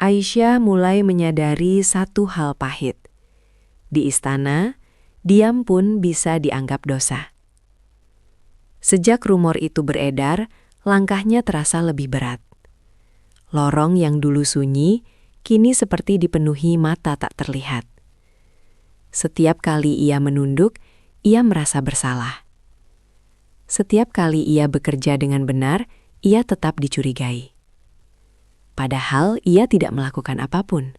Aisyah mulai menyadari satu hal pahit. Di istana, diam pun bisa dianggap dosa. Sejak rumor itu beredar, langkahnya terasa lebih berat. Lorong yang dulu sunyi, kini seperti dipenuhi mata tak terlihat. Setiap kali ia menunduk, ia merasa bersalah. Setiap kali ia bekerja dengan benar, ia tetap dicurigai. Padahal ia tidak melakukan apapun.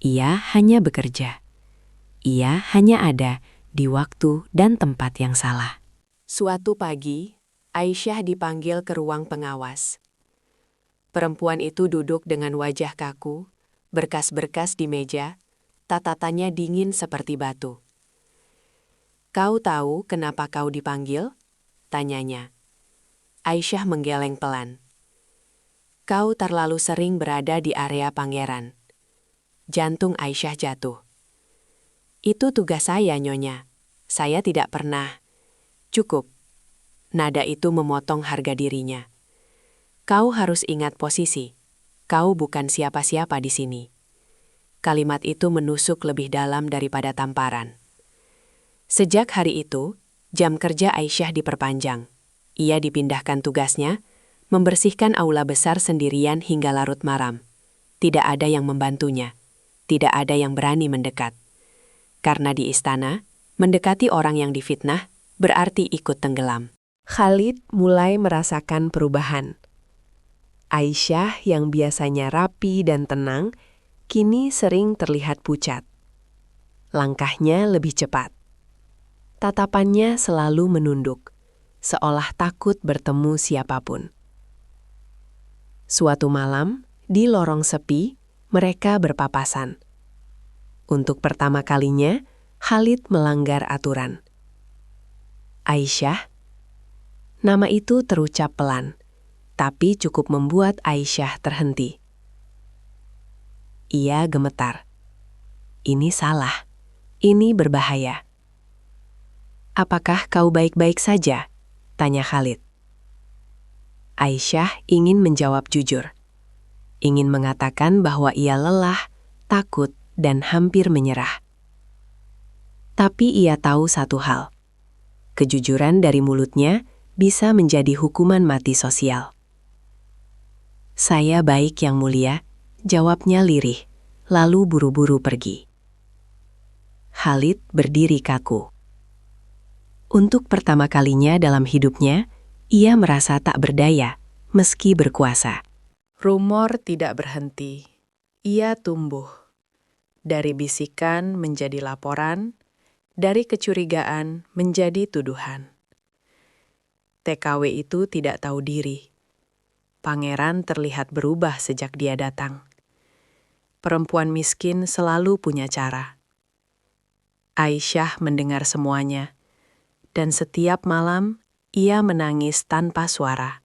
Ia hanya bekerja. Ia hanya ada di waktu dan tempat yang salah. Suatu pagi, Aisyah dipanggil ke ruang pengawas. Perempuan itu duduk dengan wajah kaku, berkas-berkas di meja, tatatannya dingin seperti batu. "Kau tahu kenapa kau dipanggil?" tanyanya. Aisyah menggeleng pelan. "Kau terlalu sering berada di area pangeran." Jantung Aisyah jatuh. "Itu tugas saya, Nyonya. Saya tidak pernah." "Cukup." Nada itu memotong harga dirinya. "Kau harus ingat posisi. Kau bukan siapa-siapa di sini." Kalimat itu menusuk lebih dalam daripada tamparan. Sejak hari itu, jam kerja Aisyah diperpanjang. Ia dipindahkan tugasnya, membersihkan aula besar sendirian hingga larut malam. Tidak ada yang membantunya. Tidak ada yang berani mendekat. Karena di istana, mendekati orang yang difitnah berarti ikut tenggelam. Khalid mulai merasakan perubahan. Aisyah yang biasanya rapi dan tenang, kini sering terlihat pucat. Langkahnya lebih cepat. Tatapannya selalu menunduk, seolah takut bertemu siapapun. Suatu malam, di lorong sepi, mereka berpapasan. Untuk pertama kalinya, Khalid melanggar aturan. "Aisyah." Nama itu terucap pelan, tapi cukup membuat Aisyah terhenti. Ia gemetar. Ini salah. Ini berbahaya. "Apakah kau baik-baik saja?" tanya Khalid. Aisyah ingin menjawab jujur. Ingin mengatakan bahwa ia lelah, takut, dan hampir menyerah. Tapi ia tahu satu hal. Kejujuran dari mulutnya bisa menjadi hukuman mati sosial. "Saya baik, Yang Mulia," jawabnya lirih, lalu buru-buru pergi. Khalid berdiri kaku. Untuk pertama kalinya dalam hidupnya, ia merasa tak berdaya, meski berkuasa. Rumor tidak berhenti. Ia tumbuh. Dari bisikan menjadi laporan, dari kecurigaan menjadi tuduhan. TKW itu tidak tahu diri. Pangeran terlihat berubah sejak dia datang. Perempuan miskin selalu punya cara. Aisyah mendengar semuanya, dan setiap malam ia menangis tanpa suara.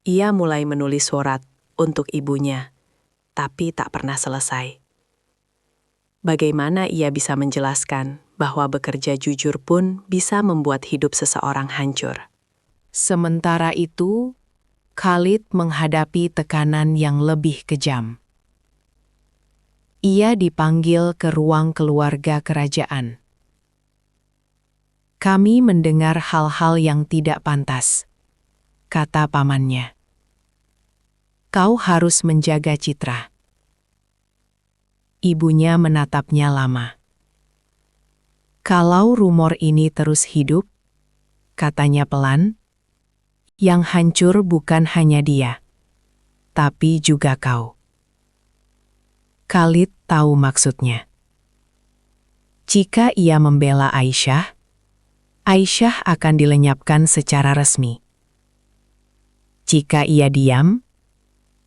Ia mulai menulis surat untuk ibunya, tapi tak pernah selesai. Bagaimana ia bisa menjelaskan bahwa bekerja jujur pun bisa membuat hidup seseorang hancur? Sementara itu, Khalid menghadapi tekanan yang lebih kejam. Ia dipanggil ke ruang keluarga kerajaan. "Kami mendengar hal-hal yang tidak pantas," kata pamannya. "Kau harus menjaga citra." Ibunya menatapnya lama. "Kalau rumor ini terus hidup," katanya pelan, "yang hancur bukan hanya dia, tapi juga kau." Khalid tahu maksudnya. Jika ia membela Aisyah, Aisyah akan dilenyapkan secara resmi. Jika ia diam,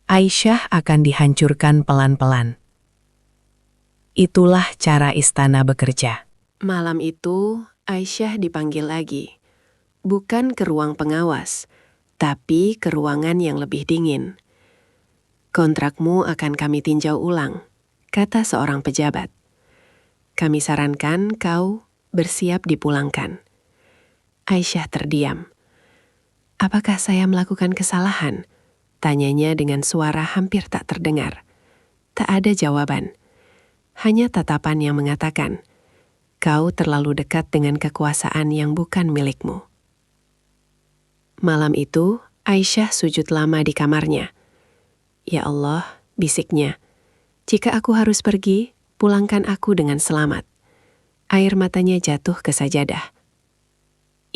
Aisyah akan dihancurkan pelan-pelan. Itulah cara istana bekerja. Malam itu, Aisyah dipanggil lagi. Bukan ke ruang pengawas, tapi ke ruangan yang lebih dingin. "Kontrakmu akan kami tinjau ulang," kata seorang pejabat. "Kami sarankan kau bersiap dipulangkan." Aisyah terdiam. Apakah saya melakukan kesalahan? Tanyanya dengan suara hampir tak terdengar. Tak ada jawaban. Hanya tatapan yang mengatakan, "Kau terlalu dekat dengan kekuasaan yang bukan milikmu." Malam itu, Aisyah sujud lama di kamarnya. "Ya Allah," bisiknya, "jika aku harus pergi, pulangkan aku dengan selamat." Air matanya jatuh ke sajadah.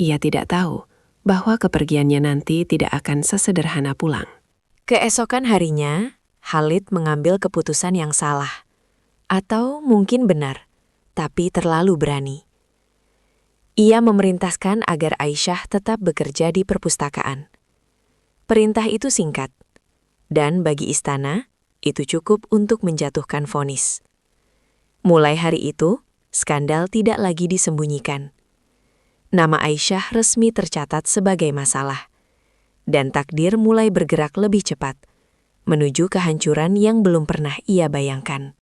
Ia tidak tahu bahwa kepergiannya nanti tidak akan sesederhana pulang. Keesokan harinya, Khalid mengambil keputusan yang salah. Atau mungkin benar, tapi terlalu berani. Ia memerintahkan agar Aisyah tetap bekerja di perpustakaan. Perintah itu singkat, dan bagi istana, itu cukup untuk menjatuhkan vonis. Mulai hari itu, skandal tidak lagi disembunyikan. Nama Aisyah resmi tercatat sebagai masalah, dan takdir mulai bergerak lebih cepat, menuju kehancuran yang belum pernah ia bayangkan.